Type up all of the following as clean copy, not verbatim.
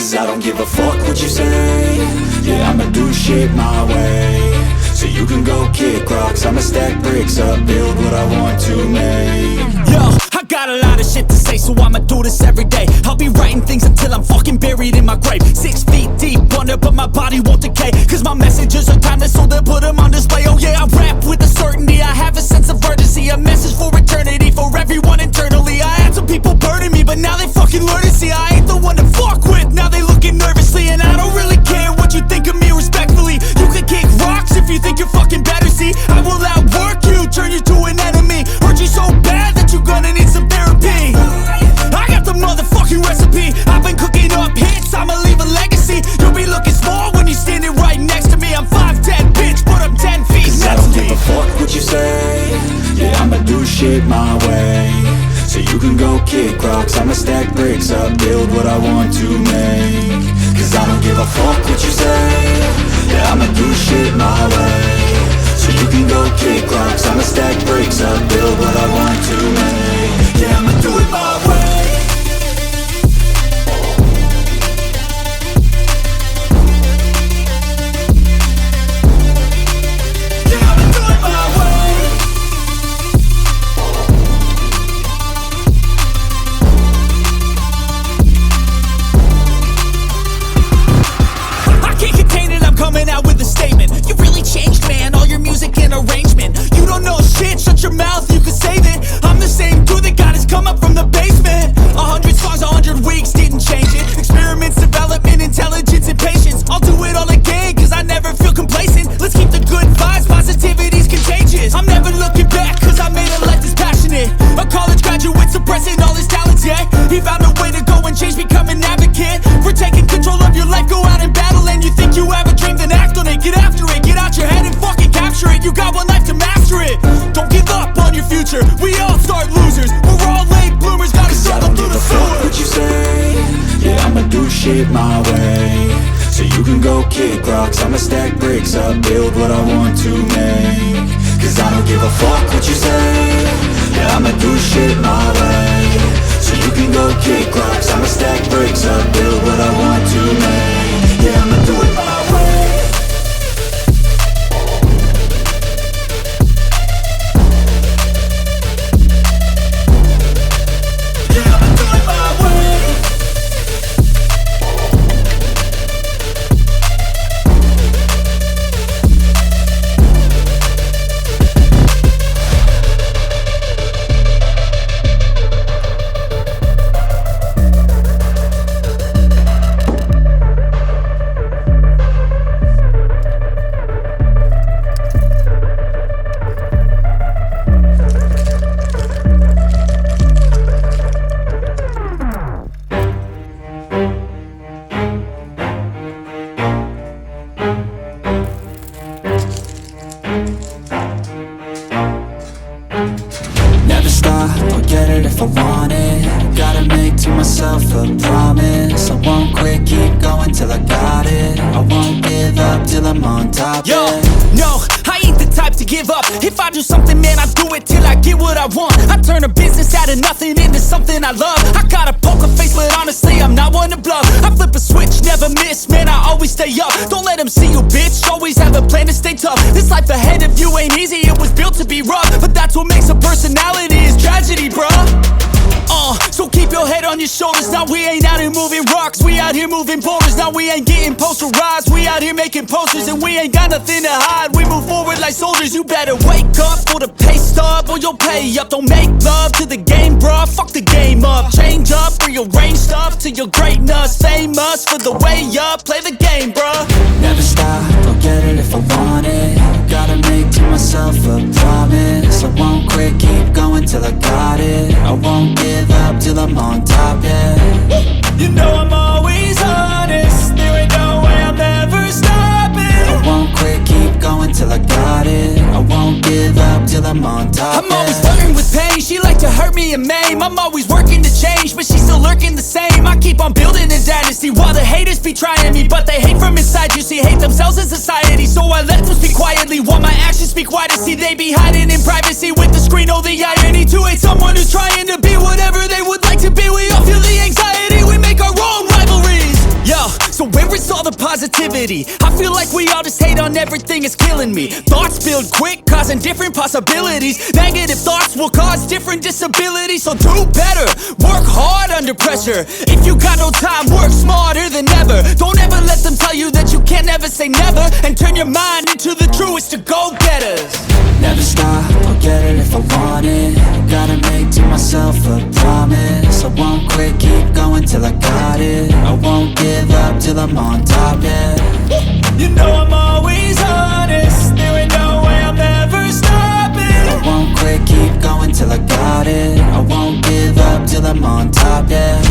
Cause I don't give a fuck what you say. Yeah, I'ma do shit my way. So you can go kick rocks, I'ma stack bricks up, build what I want to make. Yo, I got a lot of shit to say, so I'ma do this every day. I'll be writing things until I'm fucking buried in my grave. 6 feet deep under, but my body won't decay. Cause my messages are timeless, so they'll put them on display. Oh yeah, I rap with a certainty, I have a sense of urgency. A message for eternity, for everyone internally. I had some people burning me, but now they fucking learn to see I ain't the one to fuck with, now they looking nervously. And I don't really care what you think of me, respectfully. You can kick rocks if you think you're fucking better, see. I will outwork you, turn you to an enemy. Hurt you so bad that you're gonna need some therapy. I got the motherfucking recipe. I've been cooking up hits, I'ma leave a legacy. You'll be looking small when you're standing right next to me. I'm 5'10", bitch, but I'm 10 feet next to me. Cause I don't give a fuck what you say. Yeah, I'ma do shit my way. So you can go kick rocks, I'ma stack bricks up, build what I want to make. Cause I don't give a fuck what you say. Yeah, I'ma do shit my way. So you can go kick rocks, I'ma stack bricks up, build what I want to make. Yeah, I'ma do it my way. Coming out with a statement. You really changed, man, all your music and arrangement. You don't know shit, shut your mouth, you can save it. I'm the same dude that got his come up from the basement. 100 songs, 100 weeks, didn't change it. Experiments, development, intelligence, and patience. I'll do it all again, cause I never feel complacent. Let's keep the good vibes, positivity's contagious. I'm never looking back, cause I made a life that's passionate. A college graduate suppressing all his talents, yeah. He found a way to go and change, become an advocate. For taking control of your life, go out and battle. And you think you have a dream, then act on it, get after it. Get out your head and fucking capture it. You got one life to master it. Don't give up on your future, we all start losers. We're all late bloomers, gotta struggle through the sewer. What you say? Yeah, I'ma do shit my way. So you can go kick rocks, I'ma stack bricks up, build what I want to make. Cause I don't give a fuck what you say. Yeah, I'ma do shit my way. So you can go kick rocks, I'ma stack bricks up, build what I want to make. Yeah, I'ma do it my way. If I do something, man, I do it till I get what I want. I turn a business out of nothing into something I love. I got a poker face, but honestly, I'm not one to bluff. I flip a switch, never miss, man, I always stay up. Don't let them see you, bitch, always have a plan to stay tough. This life ahead of you ain't easy, it was built to be rough. But that's what makes a personality, is tragedy, bruh. So keep your head on your shoulders. Now we ain't out here moving rocks, we out here moving boulders. Now we ain't getting posterized, we out here making posters. And we ain't got nothing to hide, we move forward like soldiers. You better wake up for the pay stub, or you'll pay up. Don't make love to the game, bruh, fuck the game up. Change up, rearrange stuff to your greatness. Famous for the way up, play the game, bruh. Never stop, I'll get it if I want it. Gotta make to myself a promise. I won't quit, keep going till I got it. I won't give up till I'm on top, yeah. You know I'm always honest, there ain't no way I'm ever stopping. I won't quit, keep going till I got it. I won't give up till I'm on top, I'm always flirting with pain, she like to hurt me and maim. I'm always working to change, but she's still lurking the same. I keep on building a dynasty while the haters be trying me. But they hate from inside, you see, hate themselves in society. So I let them speak quietly while my actions speak wider. See, they be hiding in privacy with the screen, oh the irony. To hate someone who's trying to be whatever they would like to be. We all feel the anxiety, we make our own rivalries. Yo, positivity. I feel like we all just hate on everything, it's killing me. Thoughts build quick, causing different possibilities. Negative thoughts will cause different disabilities. So do better, work hard under pressure. If you got no time, work smarter than ever. Don't ever let them tell you that you can't ever say never. And turn your mind into the truest of go-getters. Never stop, I'll get it if I want it. Gotta make to myself a promise. I won't quit, keep going till I got it. I won't give up till I'm on top, yeah. You know I'm always honest, there ain't no way I'm ever stopping. I won't quit, keep going till I got it. I won't give up till I'm on top, yeah.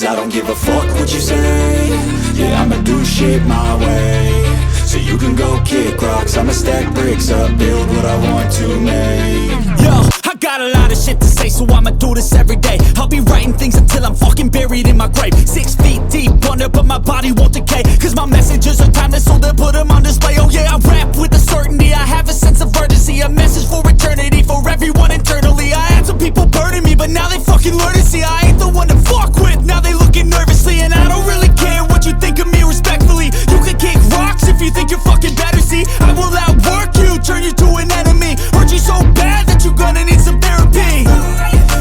I don't give a fuck what you say. Yeah, I'ma do shit my way. So you can go kick rocks, I'ma stack bricks up, build what I want to make. Yo, I got a lot of shit to say, so I'ma do this every day. I'll be writing things until I'm fucking buried in my grave. 6 feet deep under, but my body won't decay. Cause my messages are timeless, so they'll put them on display. Oh yeah, I rap with a certainty, I have a sense of urgency. A message for eternity, for everyone internally. I had some people burning me, but now they fucking learn to see I ain't the one to fuck with. Now they looking nervously, and I don't really care what you think of me respectfully. You can kick rocks if you think you're fucking better, see. I will outwork you, turn you to an enemy. Hurt you so bad that you're gonna need some therapy.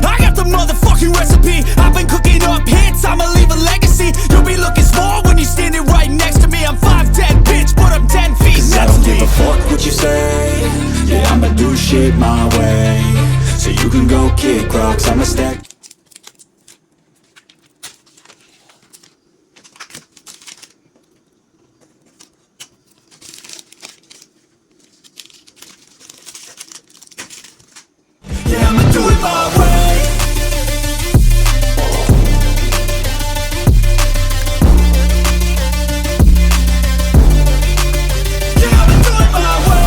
I got the motherfucking recipe. I've been cooking up hits, I'ma leave a legacy. You'll be looking small when you're standing right next to me. I'm 5'10", bitch, but I'm 10 feet. Cause I don't give a fuck what you say. Yeah, I'ma do shit my way. So you can go kick rocks, I'ma stack. Yeah, I'ma do it my way. Yeah, I'ma do it my way.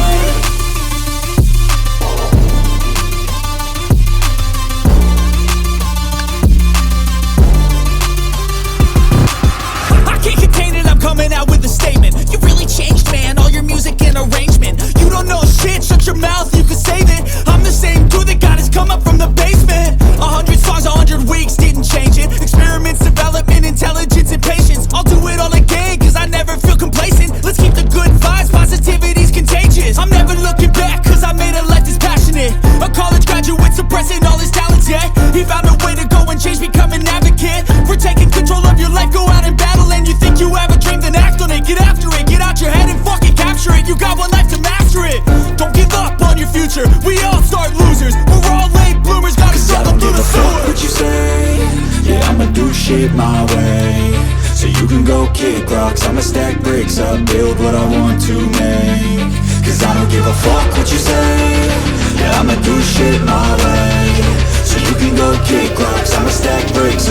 I can't contain it, I'm coming out with a statement. You really changed, man, all your music and arrangement. You don't know shit, shut your mouth, you can save it. I'm the same dude that got his come up from the basement. 100 songs, 100 weeks, didn't change it. Experiments, development, intelligence, and patience. I'll do it all again, cause I never feel complacent. Let's keep the good vibes, positivity's contagious. I'm never looking back, cause I made a life that's passionate. A college graduate suppressing all his talents, yeah. He found a way to go and change, become an advocate. For taking control of your life, go out and battle. And you think you have a dream, then act on it. Get after it, get out your head and fucking capture it. You got one life to master it. Don't give up on your future, we all start losers. We're all late bloomers, gotta struggle through the sewer. What you say? Yeah, I'ma do shit my way. So you can go kick rocks, I'ma stack bricks up, build what I want to make. Cause I don't give a fuck what you say. Yeah, I'ma do shit my way. So you can go kick rocks, I'ma stack bricks